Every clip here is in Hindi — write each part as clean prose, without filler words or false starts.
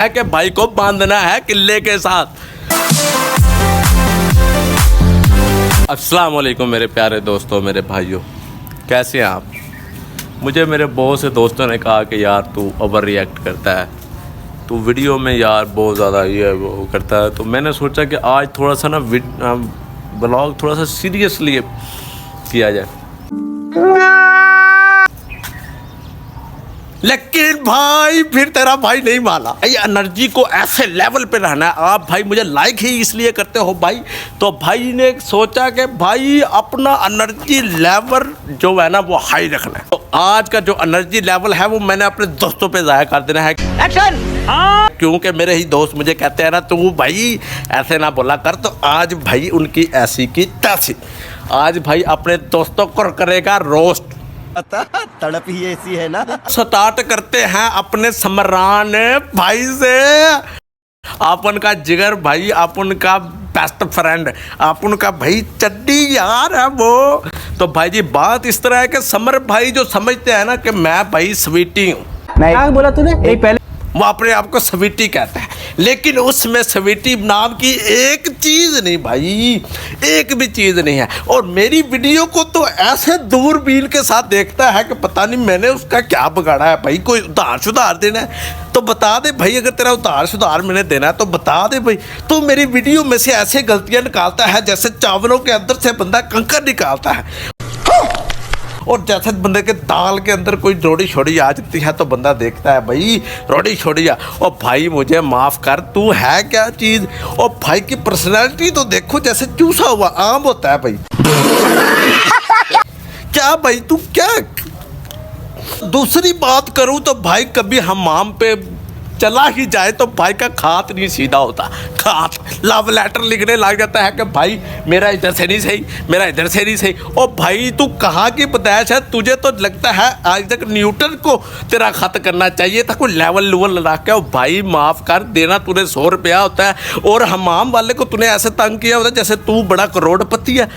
है कि भाई को बांधना है किले के साथ। अस्सलाम वालेकुम मेरे प्यारे दोस्तों, मेरे भाइयों, कैसे हैं आप। मुझे मेरे बहुत से दोस्तों ने कहा कि यार तू ओवर रिएक्ट करता है, तू वीडियो में यार बहुत ज़्यादा ये वो करता है। तो मैंने सोचा कि आज थोड़ा सा ना ब्लॉग थोड़ा सा सीरियसली किया जाए। लेकिन भाई फिर तेरा भाई नहीं माना। ये एनर्जी को ऐसे लेवल पे रहना है। आप भाई मुझे लाइक ही इसलिए करते हो भाई। तो भाई ने सोचा कि भाई अपना एनर्जी लेवल जो है ना वो हाई रखना है। तो आज का जो एनर्जी लेवल है वो मैंने अपने दोस्तों पे ज़ाहिर कर देना है। एक्शन! क्योंकि मेरे ही दोस्त मुझे कहते हैं ना तू भाई ऐसे ना बोला कर। तो आज भाई उनकी ऐसी की तैसी आज भाई अपने दोस्तों को करेगा रोस्ट। तड़प ही ऐसी है ना। स्टार्ट करते हैं अपने समरान भाई से। अपन का जिगर भाई, अपन का बेस्ट फ्रेंड, अपन का भाई चड्डी यार है वो। तो भाई जी बात इस तरह है कि समर भाई जो समझते हैं ना कि मैं भाई स्वीटी हूँ। क्या बोला तूने? पहले वो अपने आप को स्वीटी कहता है, लेकिन उसमें स्वीटी नाम की एक चीज़ नहीं भाई, एक भी चीज़ नहीं है। और मेरी वीडियो को तो ऐसे दूरबीन के साथ देखता है कि पता नहीं मैंने उसका क्या बिगाड़ा है भाई। कोई उधार सुधार देना है तो बता दे भाई, अगर तेरा उधार सुधार मैंने देना है तो बता दे भाई। तो मेरी वीडियो में से ऐसे गलतियाँ निकालता है जैसे चावलों के अंदर से बंदा कंकर निकालता है, और जैसे बंदे के दाल के अंदर कोई रोड़ी छोड़ी आ जाती है तो बंदा देखता है भाई रोड़ी छोड़ी आ। और भाई मुझे माफ़ कर, तू है क्या चीज़। और भाई की पर्सनैलिटी तो देखो जैसे चूसा हुआ आम होता है भाई। क्या भाई तू क्या। दूसरी बात करूँ तो भाई कभी हमाम पे चला ही जाए तो भाई का खात नहीं सीधा होता। खात लव लेटर लिखने लग जाता है कि भाई मेरा इधर से नहीं सही, मेरा इधर से नहीं सही। और भाई तू कहाँ की पैदाइश है, तुझे तो लगता है आज तक न्यूटन को तेरा खत करना चाहिए था कोई लेवल लुवल लगा के। और भाई माफ़ कर देना, तूने 100 रुपया होता है और हमाम वाले को तूने ऐसे तंग किया होता है जैसे तू बड़ा करोड़पति है।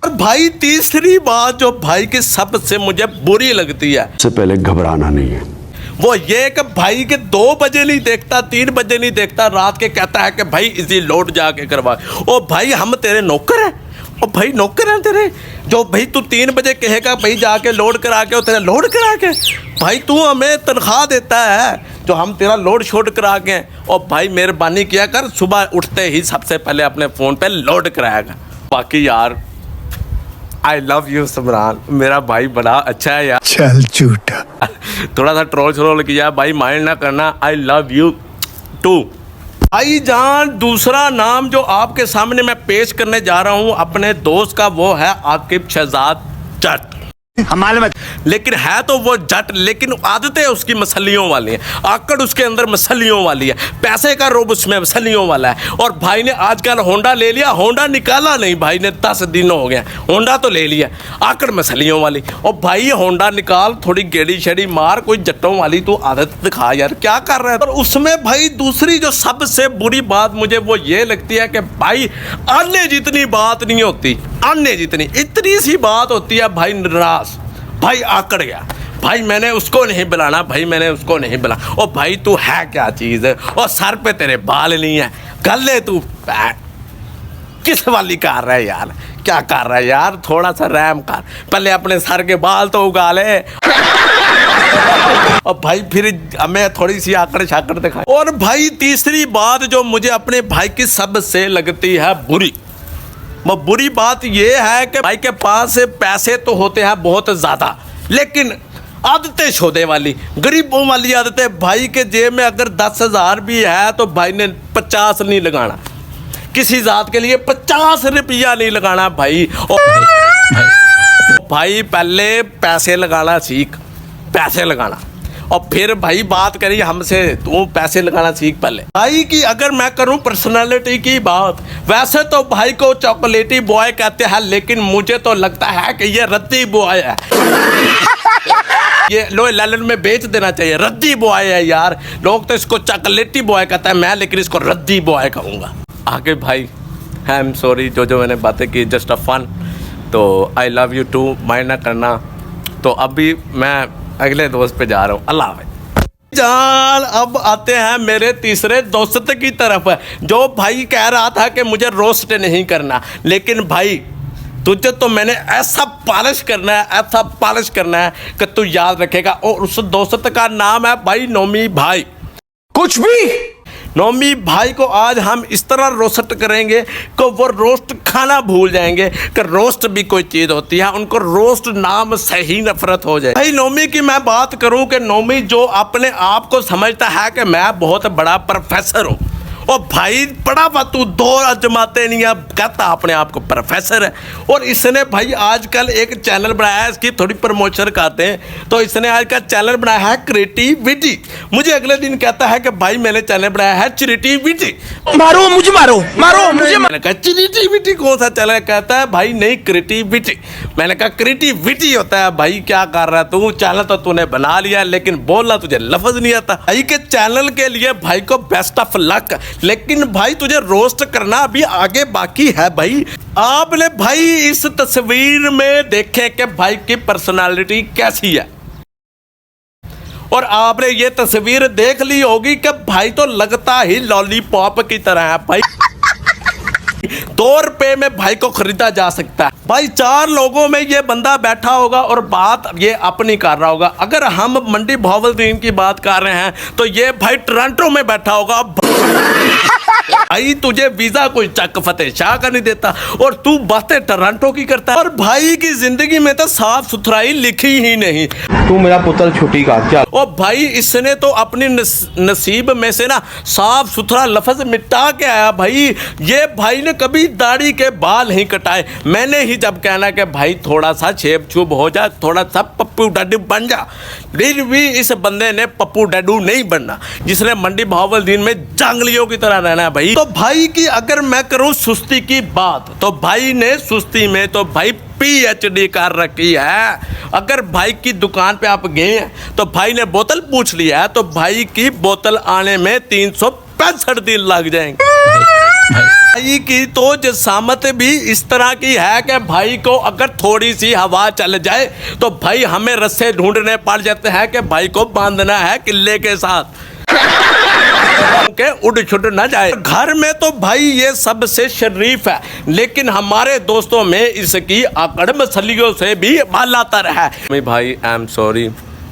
और भाई तीसरी बात जो भाई की सबसे मुझे बुरी लगती है, से पहले घबराना नहीं है, वो ये कि भाई के 2 बजे नहीं देखता, 3 बजे नहीं देखता, रात के कहता है कि भाई इसी लोड जाके करवा। ओ भाई हम तेरे नौकर हैं, ओ भाई नौकर हैं तेरे, जो भाई तू 3 बजे कहेगा भाई जाके लोड करा के, और तेरा लोड करा के भाई तू हमें तनख्वाह देता है जो हम तेरा लोड शोड करा के। और भाई मेहरबानी किया कर, सुबह उठते ही सबसे पहले अपने फ़ोन पे लोड कराया कर। बाकी यार आई लव यू समरान, मेरा भाई बड़ा अच्छा है यार। चल झूठा। थोड़ा सा ट्रोल श्रोल किया भाई, माइंड ना करना। I love you too. भाई जान दूसरा नाम जो आपके सामने मैं पेश करने जा रहा हूँ अपने दोस्त का, वो है आकिब शहजाद जट। हमारे में लेकिन है तो वो जट, लेकिन आदतें उसकी मसलियों वाली हैं, आकड़ उसके अंदर मसलियों वाली है, पैसे का रोब उसमें मसलियों वाला है। और भाई ने आजकल होंडा ले लिया, होंडा निकाला नहीं भाई ने, 10 दिन हो गए, होंडा तो ले लिया, आकड़ मसलियों वाली। और भाई होंडा निकाल, थोड़ी गेड़ी शेड़ी मार, कोई जट्टों वाली तो आदत दिखा यार, क्या कर रहा है। और उसमें भाई दूसरी जो सबसे बुरी बात मुझे वो ये लगती है कि भाई अन्य जितनी बात नहीं होती, अन्य जितनी इतनी सी बात होती है भाई निराश, भाई आकड़ गया, भाई मैंने उसको नहीं बुलाना, भाई मैंने उसको नहीं बुलाना। और भाई तू है क्या चीज़ है, और सर पे तेरे बाल नहीं है, गले तू किस वाली कर रहा है यार, क्या कर रहा है यार, थोड़ा सा रहम कर, पहले अपने सर के बाल तो उगा ले। और भाई फिर हमें थोड़ी सी आकड़ शाकड़ दिखाई। और भाई तीसरी बात जो मुझे अपने भाई की सबसे लगती है बुरी, वो बुरी बात ये है कि भाई के पास पैसे तो होते हैं बहुत ज़्यादा, लेकिन आदतें शोधे वाली, गरीबों वाली आदतें। भाई के जेब में अगर 10,000 भी है तो भाई ने 50 नहीं लगाना, किसी ज़ात के लिए 50 रुपया नहीं लगाना भाई। और भाई पहले पैसे लगाना सीख, पैसे लगाना। और फिर भाई बात करी हमसे, तू पैसे लगाना सीख पहले। भाई की अगर मैं करूं पर्सनालिटी की बात, वैसे तो भाई को चॉकलेटी बॉय कहते हैं, लेकिन मुझे तो लगता है कि ये रद्दी बॉय है। ये लोहे लैलन में बेच देना चाहिए, रद्दी बॉय है यार। लोग तो इसको चॉकलेटी बॉय कहता है, मैं लेकिन इसको रद्दी बॉय कहूँगा। आगे भाई आई एम सॉरी जो मैंने बातें की, जस्ट अ फन। तो I love you too, mind ना करना। तो अभी मैं अगले दोस्त पे जा रहा हूँ। अल्लाह हाफ़िज़। जान अब आते हैं मेरे तीसरे दोस्त की तरफ, जो भाई कह रहा था कि मुझे रोस्ट नहीं करना, लेकिन भाई तुझे तो मैंने ऐसा पॉलिश करना है, ऐसा पॉलिश करना है कि तू याद रखेगा। और उस दोस्त का नाम है भाई नोमी भाई। कुछ भी नोमी भाई को आज हम इस तरह रोस्ट करेंगे कि वो रोस्ट खाना भूल जाएंगे कि रोस्ट भी कोई चीज़ होती है, उनको रोस्ट नाम से ही नफरत हो जाए। भाई नोमी की मैं बात करूं कि नोमी जो अपने आप को समझता है कि मैं बहुत बड़ा प्रोफेसर हूं, और भाई पढ़ा हुआ तू दो अजमाते नहीं, अब कहता अपने आप को प्रोफेसर है। और इसने भाई आजकल एक चैनल बनाया है, इसकी थोड़ी प्रमोशन करते हैं, तो इसने आज का चैनल बनाया है क्रिएटिविटी। मुझे अगले दिन कहता है कि भाई मैंने चैनल बनाया है क्रिएटिविटी। मारो मुझे, मारो मुझे। मैंने कहा क्रिएटिविटी कौन सा चैनल? कहता है भाई नहीं क्रिएटिविटी। मैंने कहा क्रिएटिविटी होता है भाई, क्या कर रहा है तू? चैनल तो तूने बना लिया, लेकिन बोलना तुझे लफ्ज नहीं आता। भाई के चैनल के लिए भाई को बेस्ट ऑफ लक, लेकिन भाई तुझे रोस्ट करना अभी आगे बाकी है। भाई आपने भाई इस तस्वीर में देखे कि भाई की पर्सनालिटी कैसी है, और आपने ये तस्वीर देख ली होगी कि भाई तो लगता ही लॉलीपॉप की तरह है। भाई 2 रुपए में भाई को खरीदा जा सकता है। भाई 4 लोगों में ये बंदा बैठा होगा और बात ये अपनी कर रहा होगा। अगर हम मंडी भावलदीन की बात कर रहे हैं तो ये भाई टोरंटो में बैठा होगा। भाई तुझे वीजा कोई चक फतेह शाह का नहीं देता, और तू बातें टोरंटो की करता है। और भाई की जिंदगी में तो साफ सुथराई लिखी ही नहीं। तू मेरा पुत्र छुट्टी का क्या? और भाई इसने तो अपनी नसीब में से ना साफ सुथरा लफ्ज मिटा के आया। भाई ये भाई ने कभी दाढ़ी के बाल नहीं कटाए। मैंने ही जब कहना कि भाई थोड़ा सा छेब छूब हो जा, थोड़ा सा पप्पू डड्डू बन जा, फिर भी इस बंदे ने पप्पू डड्डू नहीं बनना, जिसने मंडी भावलदीन में जंगलियों की तरह रहना है। भाई तो भाई की अगर मैं करूं सुस्ती की बात, तो भाई ने सुस्ती में तो भाई PhD कर रखी है। अगर भाई की दुकान पे आप गए हैं तो भाई ने बोतल पूछ लिया है, तो भाई की बोतल आने में 365 दिन लग जाएंगे। भाई की तो जसामत भी इस तरह की है कि भाई को अगर थोड़ी सी हवा चल जाए तो भाई हमें रस्से ढूंढने पड़ जाते हैं कि भाई को बांधना है किले के साथ के उड़ छुट ना जाए। घर में तो भाई ये सबसे शरीफ है, लेकिन हमारे दोस्तों में इसकी आकड़ मछलियों से भी बालातर है। भाई I am sorry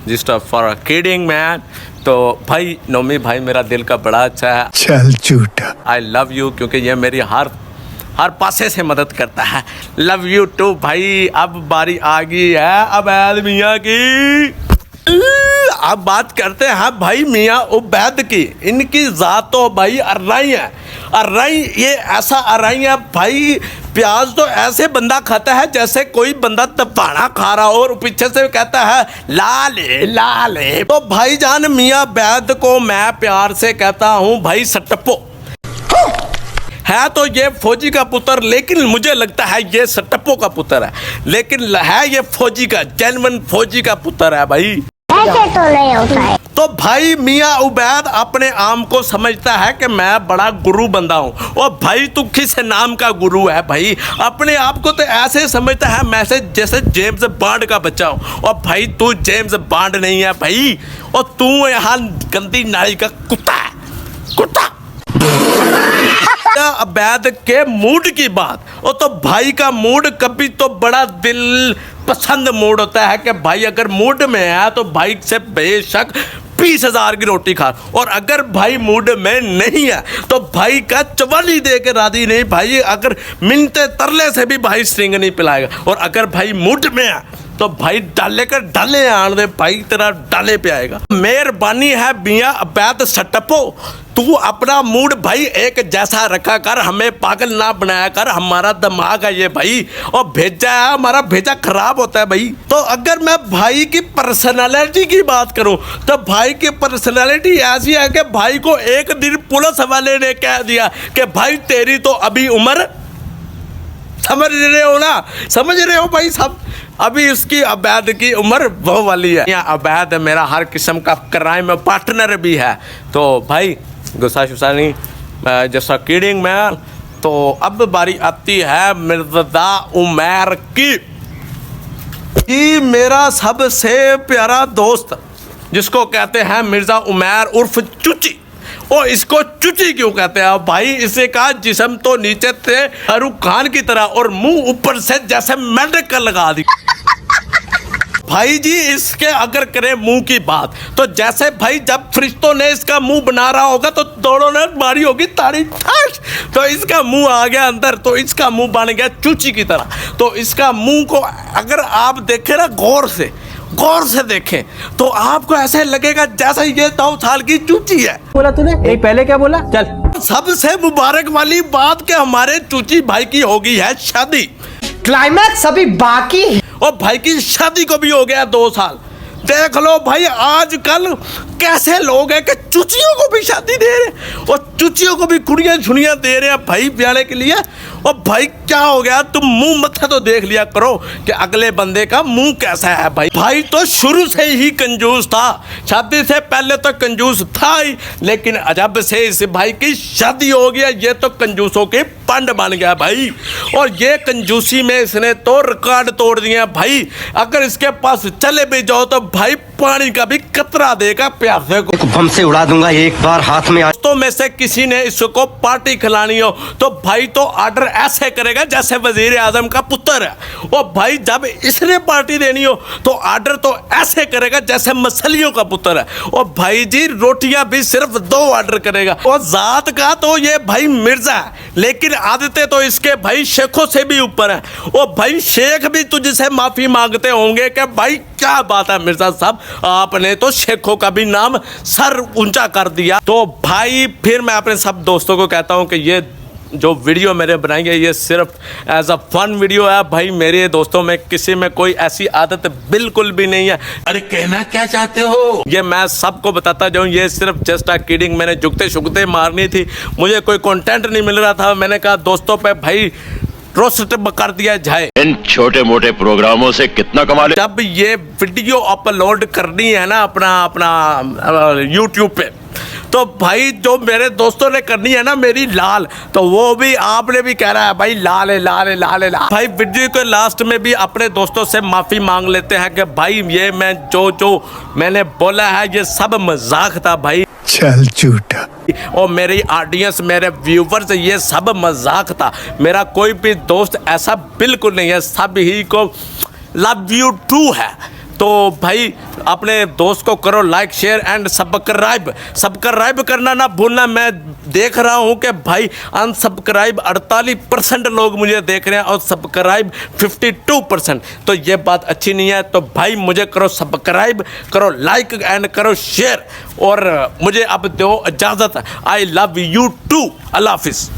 just for kidding man. तो भाई नोमी भाई मेरा दिल का बड़ा अच्छा है। चल झूठा। आई लव यू, क्योंकि ये मेरी हर पासे से मदद करता है। लव यू टू भाई। अब बारी आ गई है अब मियाँ की। अब बात करते हैं भाई मियाँ उबैद की। इनकी जात तो भाई अर्राई है। अर्राई ये ऐसा अर्राई है भाई, प्याज तो ऐसे बंदा खाता है जैसे कोई बंदा तपाना खा रहा हो और पीछे से कहता है लाले लाले। तो भाईजान मियाँ उबैद को मैं प्यार से कहता हूँ भाई सटप्पो। है तो ये फौजी का पुत्र, लेकिन मुझे लगता है ये सटप्पो का पुत्र है, लेकिन है ये फौजी का, जेन्युइन फौजी का पुत्र है भाई। ऐसे तो नहीं होता है। तो भाई मियाँ उबैद अपने आम को समझता है कि मैं बड़ा गुरु बंदा हूँ। और भाई तू किस नाम का गुरु है भाई? अपने आप को तो ऐसे समझता है मैं से जैसे जेम्स बॉन्ड का बच्चा हूँ। और भाई तू जेम्स बॉन्ड नहीं है भाई, और तू यहाँ गंदी नाली का कुत्ता है, कुत्ता। उबैद के मूड की बात, और तो भाई का मूड कभी तो बड़ा दिल पसंद मूड होता है कि भाई अगर मूड में है तो भाई से बेशक 20,000 की रोटी खा, और अगर भाई मूड में नहीं है तो भाई का चवाली दे के राजी नहीं। भाई अगर मिनते तरले से भी भाई स्ट्रिंग नहीं पिलाएगा, और अगर भाई मूड में है तो भाई डाले कर डाले आन दे, भाई तेरा डाले पे आएगा। मेहरबानी है मियाँ उबैद सटप्पो, तू अपना मूड भाई एक जैसा रखा कर, हमें पागल ना बनाया कर। हमारा दिमाग है ये भाई, और भेजा है हमारा भेजा खराब होता है भाई। तो अगर मैं भाई की पर्सनालिटी की बात करूं तो भाई की पर्सनालिटी ऐसी है कि भाई को एक दिन पुलिस वाले ने कह दिया कि भाई तेरी तो अभी उम्र, समझ रहे हो ना, समझ रहे हो भाई सब, अभी उसकी उबैद की उम्र वो वाली है। यहाँ उबैद मेरा हर किस्म का क्राइम पार्टनर भी है। तो भाई गुस्सा शुस्सा नहीं, जैसा किडिंग मैन। तो अब बारी आती है मिर्ज़ा उमैर की। मेरा सबसे प्यारा दोस्त जिसको कहते हैं मिर्जा उमैर उर्फ चुची। और इसको चुची क्यों कहते हैं भाई? इसे का जिस्म तो नीचे से शाहरुख खान की तरह और मुंह ऊपर से जैसे मेंढक लगा दी। भाई जी इसके अगर करें मुंह की बात तो जैसे भाई जब फरिश्तों ने इसका मुंह बना रहा होगा तो दोनों ने मारी होगी ताड़ी, तो इसका मुंह आ गया अंदर, तो इसका मुंह बन गया चूची की तरह। तो इसका मुंह को अगर आप देखें ना गौर से देखें तो आपको ऐसे लगेगा जैसे ये 2 साल की चूची है। बोला तूने? नहीं पहले क्या बोला? चल। सबसे मुबारक वाली बात कि हमारे चूची भाई की होगी है शादी। क्लाइमैक्स अभी बाकी है। और भाई की शादी को भी हो गया 2 साल। देख लो भाई आजकल कैसे लोग हैं कि चुचियों को भी शादी दे रहे और चुचियों को भी कुड़ियां छुड़ियां दे रहे हैं भाई ब्याह के लिए। और भाई क्या हो गया? तुम मुंह मत्था तो देख लिया करो कि अगले बंदे का मुंह कैसा है। भाई तो शुरू से ही कंजूस था, शादी से पहले तो कंजूस था ही, लेकिन जब से इस भाई की शादी हो गया ये तो कंजूसों के पंड बन गया भाई। और ये कंजूसी में इसने तो रिकॉर्ड तोड़ दिया भाई। अगर इसके पास चले भी जाओ तो भाई पानी का भी कतरा देगा प्यासे को। बम से उड़ा दूंगा एक बार हाथ में। दोस्तों में से किसी ने इसको पार्टी खिलानी हो तो भाई तो ऑर्डर ऐसे करेगा जैसे वजीर आजम का पुत्र है। और भाई जब इसने पार्टी देनी हो तो ऑर्डर तो ऐसे करेगा जैसे मछलियों का पुत्र है। और भाई जी रोटियां भी सिर्फ 2 ऑर्डर करेगा। और जात का तो ये भाई मिर्जा है, लेकिन आदतें तो इसके भाई शेखों से भी ऊपर है। और भाई शेख भी तुझसे माफी मांगते होंगे कि भाई क्या बात है मिर्जा साहब, आपने तो शेखों का भी नाम सर ऊंचा कर दिया। तो भाई फिर मैं अपने सब दोस्तों को कहता हूं कि ये जो वीडियो मेरे बनाएंगे ये सिर्फ एज अ फन वीडियो है भाई। मेरे दोस्तों में किसी में कोई ऐसी आदत बिल्कुल भी नहीं है। अरे कहना क्या चाहते हो? ये मैं सबको बताता जाऊं, ये सिर्फ जस्ट अ किडिंग। मैंने जुगते शुगते मारनी थी, मुझे कोई कंटेंट नहीं मिल रहा था। मैंने कहा दोस्तों पे भाई रोस्ट कर दिया जाए। इन छोटे मोटे प्रोग्रामों से कितना कमा ले। जब ये वीडियो अपलोड करनी है ना अपना यूट्यूब पे, तो भाई जो मेरे दोस्तों ने करनी है ना मेरी लाल, तो वो भी आपने भी कह रहा है भाई लाल है लाल है लाल है लाल। भाई वीडियो के लास्ट में भी अपने दोस्तों से माफ़ी मांग लेते हैं कि भाई ये मैं जो मैंने बोला है ये सब मजाक था भाई। चल झूठा। और मेरी ऑडियंस मेरे व्यूवर्स ये सब मजाक था। मेरा कोई भी दोस्त ऐसा बिल्कुल नहीं है, सब ही को लव यू टू है। तो भाई अपने दोस्त को करो लाइक शेयर एंड सब्सक्राइब करना ना भूलना। मैं देख रहा हूँ कि भाई अनसब्सक्राइब 48% लोग मुझे देख रहे हैं और सब्सक्राइब 52%। तो ये बात अच्छी नहीं है। तो भाई मुझे करो सब्सक्राइब, करो लाइक एंड करो शेयर। और मुझे अब दो इजाज़त। I love you too. अल्लाह हाफिज़।